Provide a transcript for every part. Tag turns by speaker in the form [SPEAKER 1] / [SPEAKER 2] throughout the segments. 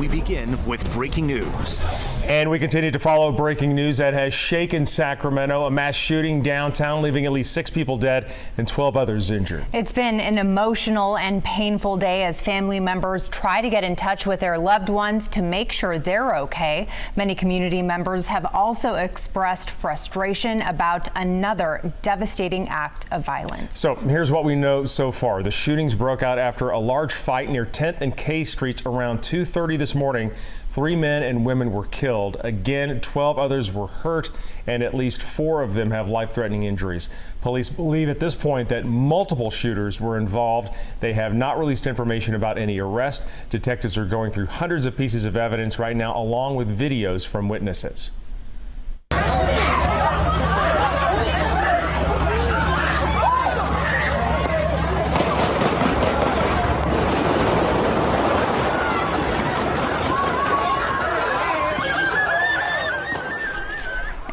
[SPEAKER 1] We begin with breaking news.
[SPEAKER 2] And we continue to follow breaking news that has shaken Sacramento. A mass shooting downtown, leaving at least 6 people dead and 12 others injured.
[SPEAKER 3] It's been an emotional and painful day as family members try to get in touch with their loved ones to make sure they're okay. Many community members have also expressed frustration about another devastating act of violence.
[SPEAKER 2] So here's what we know so far. The shootings broke out after a large fight near 10th and K Streets around 2:30 this morning. 3 men and women were killed. Again, 12 others were hurt, and at least 4 of them have life-threatening injuries. Police believe at this point that multiple shooters were involved. They have not released information about any arrest. Detectives are going through hundreds of pieces of evidence right now, along with videos from witnesses.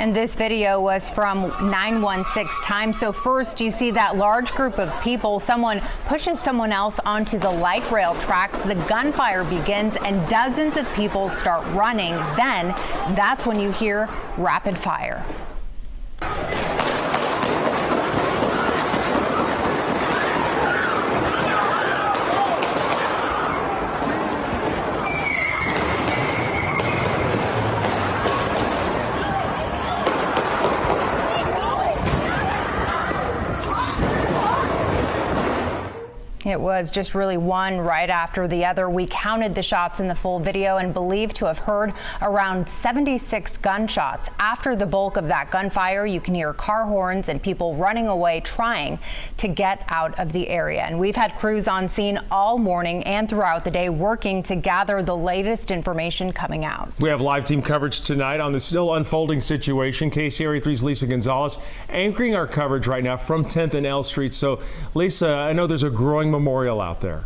[SPEAKER 3] And this video was from 916 time. So first you see that large group of people. Someone pushes someone else onto the light rail tracks. The gunfire begins and dozens of people start running. Then that's when you hear rapid fire. It was just really one right after the other. We counted the shots in the full video and believe to have heard around 76 gunshots. After the bulk of that gunfire, you can hear car horns and people running away trying to get out of the area. And we've had crews on scene all morning and throughout the day working to gather the latest information coming out.
[SPEAKER 2] We have live team coverage tonight on the still unfolding situation. KCRA 3's Lisa Gonzalez anchoring our coverage right now from 10th and L Street. So, Lisa, I know there's a growing memorial out there.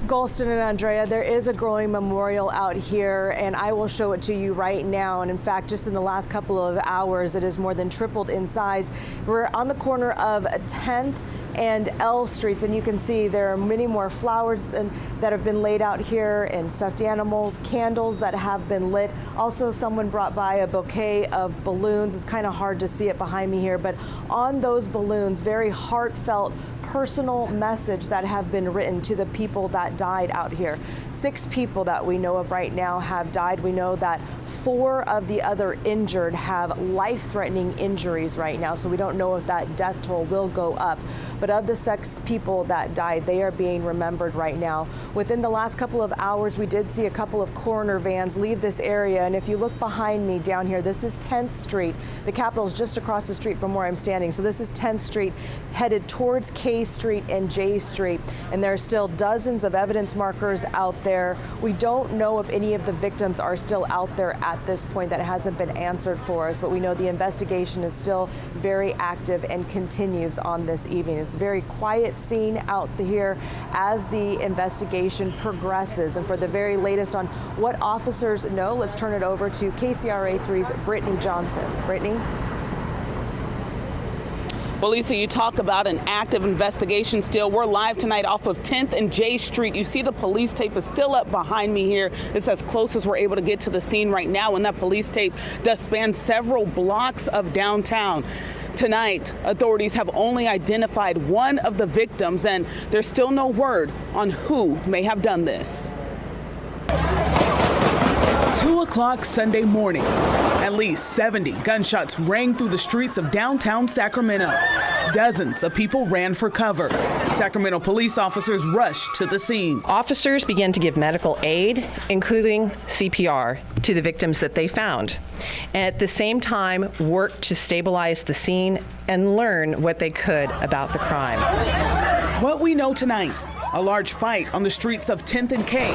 [SPEAKER 4] Golston and Andrea, there is a growing memorial out here, and I will show it to you right now. And in fact, just in the last couple of hours, it has more than tripled in size. We're on the corner of 10th and L Streets, and you can see there are many more flowers that have been laid out here, and stuffed animals, candles that have been lit. Also, someone brought by a bouquet of balloons. It's kind of hard to see it behind me here, but on those balloons, very heartfelt, personal message that have been written to the people that died out here. 6 people that we know of right now have died. We know that 4 of the other injured have life-threatening injuries right now, so we don't know if that death toll will go up. But of the 6 people that died, they are being remembered right now. Within the last couple of hours, we did see a couple of coroner vans leave this area, and if you look behind me down here, this is 10th Street. The Capitol is just across the street from where I'm standing, so this is 10th Street, headed towards K Street and J Street, and there are still dozens of evidence markers out there. We don't know if any of the victims are still out there at this point. That hasn't been answered for us, but we know the investigation is still very active and continues on this evening. It's a very quiet scene out here as the investigation progresses. And for the very latest on what officers know, let's turn it over to KCRA 3's Brittany Johnson. Brittany?
[SPEAKER 5] Well, Lisa, you talk about an active investigation still. We're live tonight off of 10th and J Street. You see the police tape is still up behind me here. It's as close as we're able to get to the scene right now, and that police tape does span several blocks of downtown. Tonight, authorities have only identified one of the victims, and there's still no word on who may have done this. 2 o'clock Sunday morning. At least 70 gunshots rang through the streets of downtown Sacramento. Dozens of people ran for cover. Sacramento police officers rushed to the scene.
[SPEAKER 6] Officers began to give medical aid, including CPR, to the victims that they found. And at the same time, worked to stabilize the scene and learn what they could about the crime.
[SPEAKER 5] What we know tonight, a large fight on the streets of 10th and K,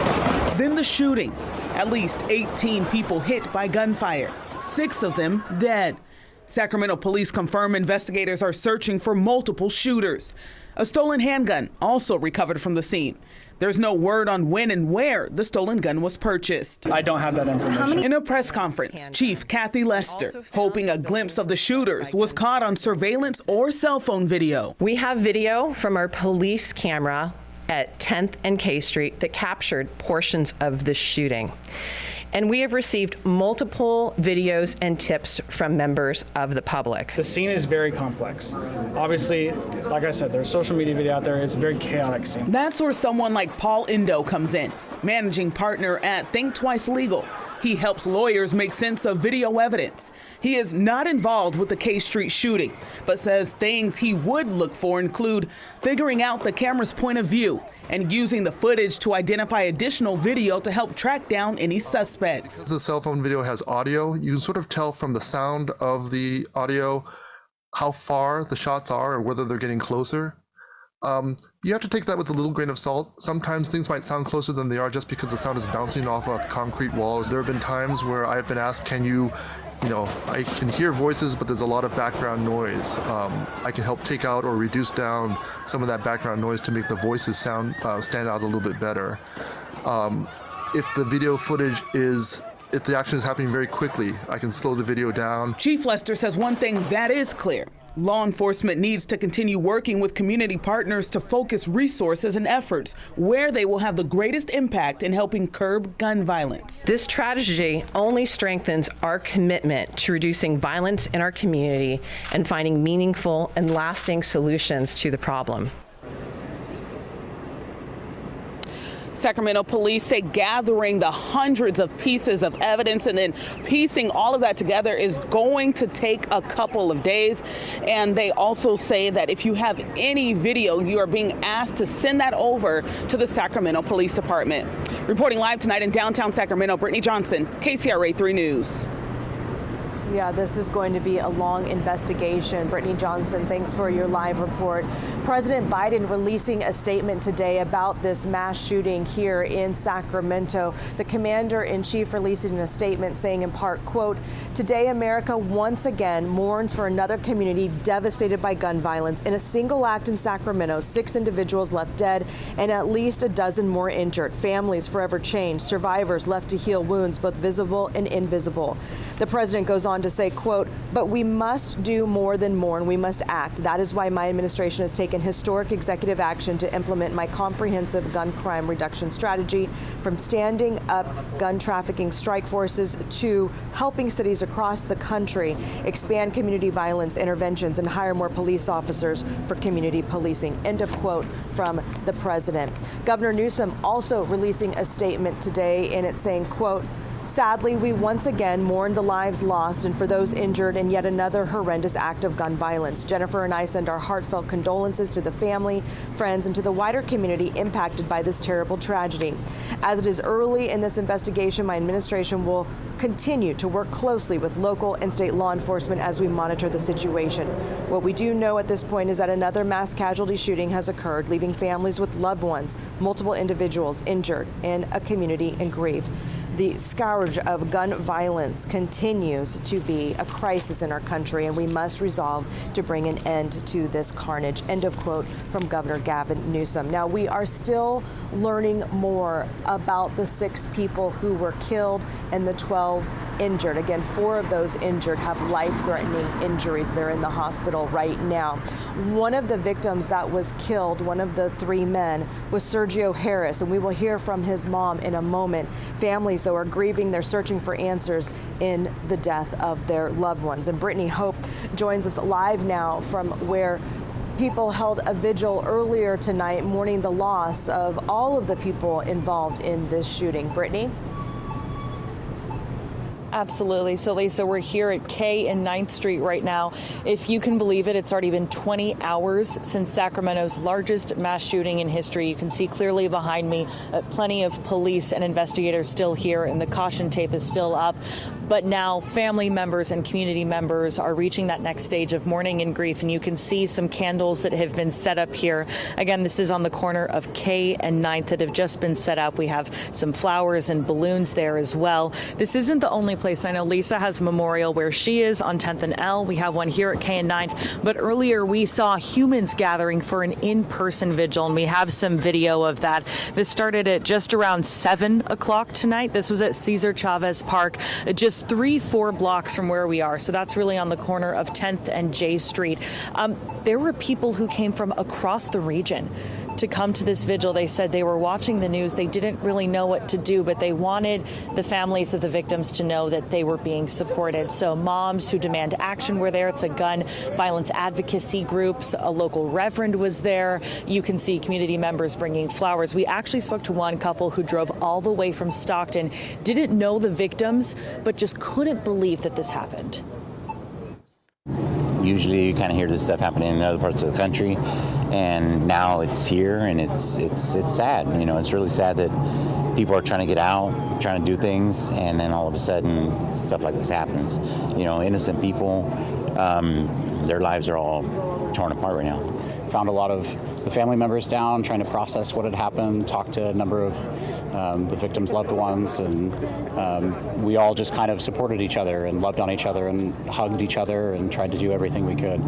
[SPEAKER 5] then the shooting. At least 18 people hit by gunfire, 6 of them dead. Sacramento police confirm investigators are searching for multiple shooters. A stolen handgun also recovered from the scene. There's no word on when and where the stolen gun was purchased.
[SPEAKER 7] I don't have that information.
[SPEAKER 5] In a press conference, Chief Kathy Lester, hoping a glimpse of the shooters was caught on surveillance or cell phone video.
[SPEAKER 6] We have video from our police camera at 10th and K Street that captured portions of the shooting. And we have received multiple videos and tips from members of the public.
[SPEAKER 7] The scene is very complex. Obviously, like I said, there's social media video out there. It's a very chaotic scene.
[SPEAKER 5] That's where someone like Paul Indo comes in, managing partner at Think Twice Legal. He helps lawyers make sense of video evidence. He is not involved with the K Street shooting, but says things he would look for include figuring out the camera's point of view and using the footage to identify additional video to help track down any suspects.
[SPEAKER 8] The cell phone video has audio. You can sort of tell from the sound of the audio how far the shots are or whether they're getting closer. You have to take that with a little grain of salt. Sometimes things might sound closer than they are just because the sound is bouncing off a concrete wall. There have been times where I've been asked, I can hear voices, but there's a lot of background noise. I can help take out or reduce down some of that background noise to make the voices stand out a little bit better. If the video footage if the action is happening very quickly, I can slow the video down.
[SPEAKER 5] Chief Lester says one thing that is clear. Law enforcement needs to continue working with community partners to focus resources and efforts where they will have the greatest impact in helping curb gun violence.
[SPEAKER 6] This strategy only strengthens our commitment to reducing violence in our community and finding meaningful and lasting solutions to the problem.
[SPEAKER 5] Sacramento police say gathering the hundreds of pieces of evidence and then piecing all of that together is going to take a couple of days. And they also say that if you have any video, you are being asked to send that over to the Sacramento Police Department. Reporting live tonight in downtown Sacramento, Brittany Johnson, KCRA 3 News.
[SPEAKER 4] Yeah, this is going to be a long investigation. Brittany Johnson, thanks for your live report. President Biden releasing a statement today about this mass shooting here in Sacramento. The commander-in-chief releasing a statement saying in part, quote, "Today, America once again mourns for another community devastated by gun violence. In a single act in Sacramento, 6 individuals left dead and at least a dozen more injured. Families forever changed. Survivors left to heal wounds, both visible and invisible." The president goes on to say, quote, "But we must do more than mourn. We must act. That is why my administration has taken historic executive action to implement my comprehensive gun crime reduction strategy, from standing up gun trafficking strike forces to helping cities across the country expand community violence interventions and hire more police officers for community policing." End of quote from the president. Governor Newsom also releasing a statement today, and it's saying, quote, "Sadly, we once again mourn the lives lost and for those injured in yet another horrendous act of gun violence. Jennifer and I send our heartfelt condolences to the family, friends, and to the wider community impacted by this terrible tragedy. As it is early in this investigation, my administration will continue to work closely with local and state law enforcement as we monitor the situation. What we do know at this point is that another mass casualty shooting has occurred, leaving families with loved ones, multiple individuals injured, and a community in grief. The scourge of gun violence continues to be a crisis in our country, and we must resolve to bring an end to this carnage. End of quote from Governor Gavin Newsom. Now, we are still learning more about the 6 people who were killed and the 12 injured. Again, 4 of those injured have life-threatening injuries. They're in the hospital right now. One of the victims that was killed, one of the 3 men, was Sergio Harris, and we will hear from his mom in a moment. Families, though, are grieving. They're searching for answers in the death of their loved ones. And Brittany Hope joins us live now from where people held a vigil earlier tonight, mourning the loss of all of the people involved in this shooting. Brittany?
[SPEAKER 9] Absolutely. So, Lisa, we're here at K and 9th Street right now. If you can believe it, it's already been 20 hours since Sacramento's largest mass shooting in history. You can see clearly behind me plenty of police and investigators still here, and the caution tape is still up. But now family members and community members are reaching that next stage of mourning and grief, and you can see some candles that have been set up here. Again, this is on the corner of K and 9th that have just been set up. We have some flowers and balloons there as well. This isn't the only place. I know Lisa has a memorial where she is on 10th and L. We have one here at K and 9th. But earlier we saw humans gathering for an in-person vigil, and we have some video of that. This started at just around 7 o'clock tonight. This was at Cesar Chavez Park, just 3-4 blocks from where we are. So that's really on the corner of 10th and J Street. There were people who came from across the region to come to this vigil. They said they were watching the news. They didn't really know what to do, but they wanted the families of the victims to know that they were being supported. So moms who demand action were there. It's a gun violence advocacy group. A local reverend was there. You can see community members bringing flowers. We actually spoke to one couple who drove all the way from Stockton, didn't know the victims, but just couldn't believe that this happened.
[SPEAKER 10] Usually you kind of hear this stuff happening in other parts of the country, and now it's here, and it's sad. You know, it's really sad that people are trying to get out, trying to do things, and then all of a sudden stuff like this happens. You know, innocent people, their lives are all torn apart right now.
[SPEAKER 11] Found a lot of the family members down, trying to process what had happened, talked to a number of the victims' loved ones, and we all just kind of supported each other and loved on each other and hugged each other and tried to do everything we could.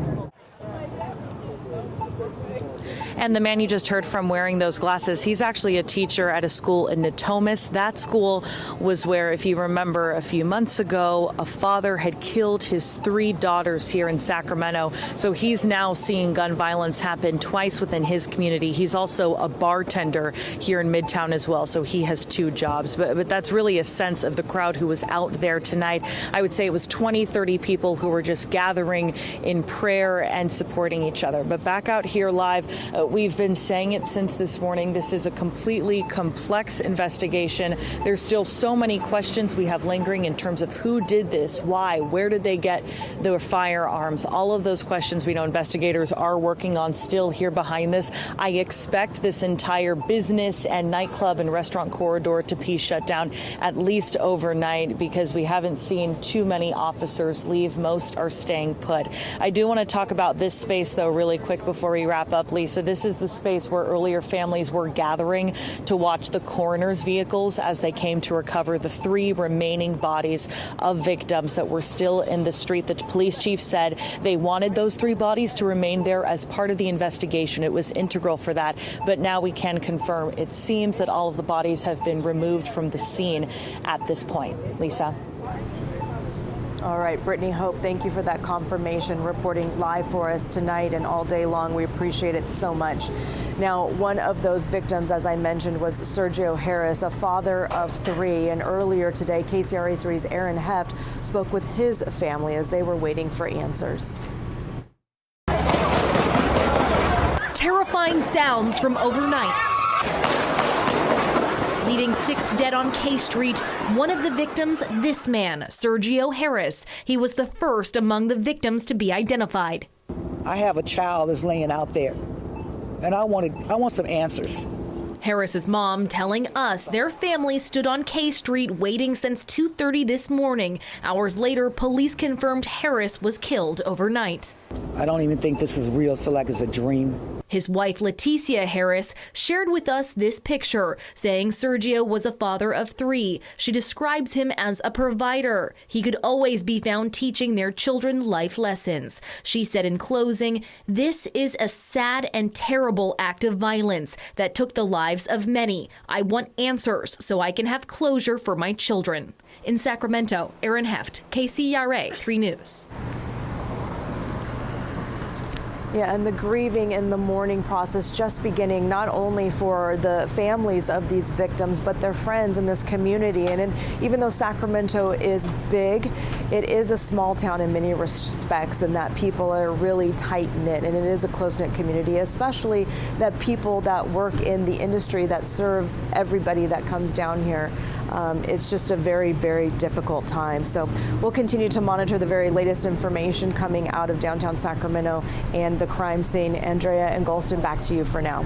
[SPEAKER 9] And the man you just heard from wearing those glasses, he's actually a teacher at a school in Natomas. That school was where, if you remember, a few months ago, a father had killed his 3 daughters here in Sacramento. So he's now seeing gun violence happen twice within his community. He's also a bartender here in Midtown as well. So he has 2 jobs. But that's really a sense of the crowd who was out there tonight. I would say it was 20, 30 people who were just gathering in prayer and supporting each other. But back out here live, we've been saying it since this morning. This is a completely complex investigation. There's still so many questions we have lingering in terms of who did this, why, where did they get their firearms? All of those questions we know investigators are working on still here behind this. I expect this entire business and nightclub and restaurant corridor to be shut down at least overnight because we haven't seen too many officers leave. Most are staying put. I do want to talk about this space, though, really quick before we wrap up, Lisa. This is the space where earlier families were gathering to watch the coroner's vehicles as they came to recover the 3 remaining bodies of victims that were still in the street. The police chief said they wanted those 3 bodies to remain there as part of the investigation. It was integral for that. But now we can confirm it seems that all of the bodies have been removed from the scene at this point. Lisa.
[SPEAKER 4] All right, Brittany Hope, thank you for that confirmation, reporting live for us tonight and all day long. We appreciate it so much. Now, one of those victims, as I mentioned, was Sergio Harris, a father of 3. And earlier today, KCRA 3's Aaron Heft spoke with his family as they were waiting for answers.
[SPEAKER 12] Terrifying sounds from overnight, leaving 6 dead on K Street. One of the victims, this man, Sergio Harris. He was the first among the victims to be identified.
[SPEAKER 13] I have a child that's laying out there, and I want some answers.
[SPEAKER 12] Harris's mom telling us their family stood on K Street waiting since 2:30 this morning. Hours later, police confirmed Harris was killed overnight.
[SPEAKER 13] I don't even think this is real. I feel like it's a dream.
[SPEAKER 12] His wife, Leticia Harris, shared with us this picture, saying Sergio was a father of 3. She describes him as a provider. He could always be found teaching their children life lessons. She said in closing, "This is a sad and terrible act of violence that took the lives of many. I want answers so I can have closure for my children." In Sacramento, Aaron Heft, KCRA 3 News.
[SPEAKER 4] Yeah, and the grieving and the mourning process just beginning, not only for the families of these victims, but their friends in this community. And even though Sacramento is big, it is a small town in many respects, and that people are really tight-knit, and it is a close-knit community, especially that people that work in the industry that serve everybody that comes down here. It's just a very, very difficult time. So we'll continue to monitor the very latest information coming out of downtown Sacramento and the crime scene. Andrea and Golston, back to you for now.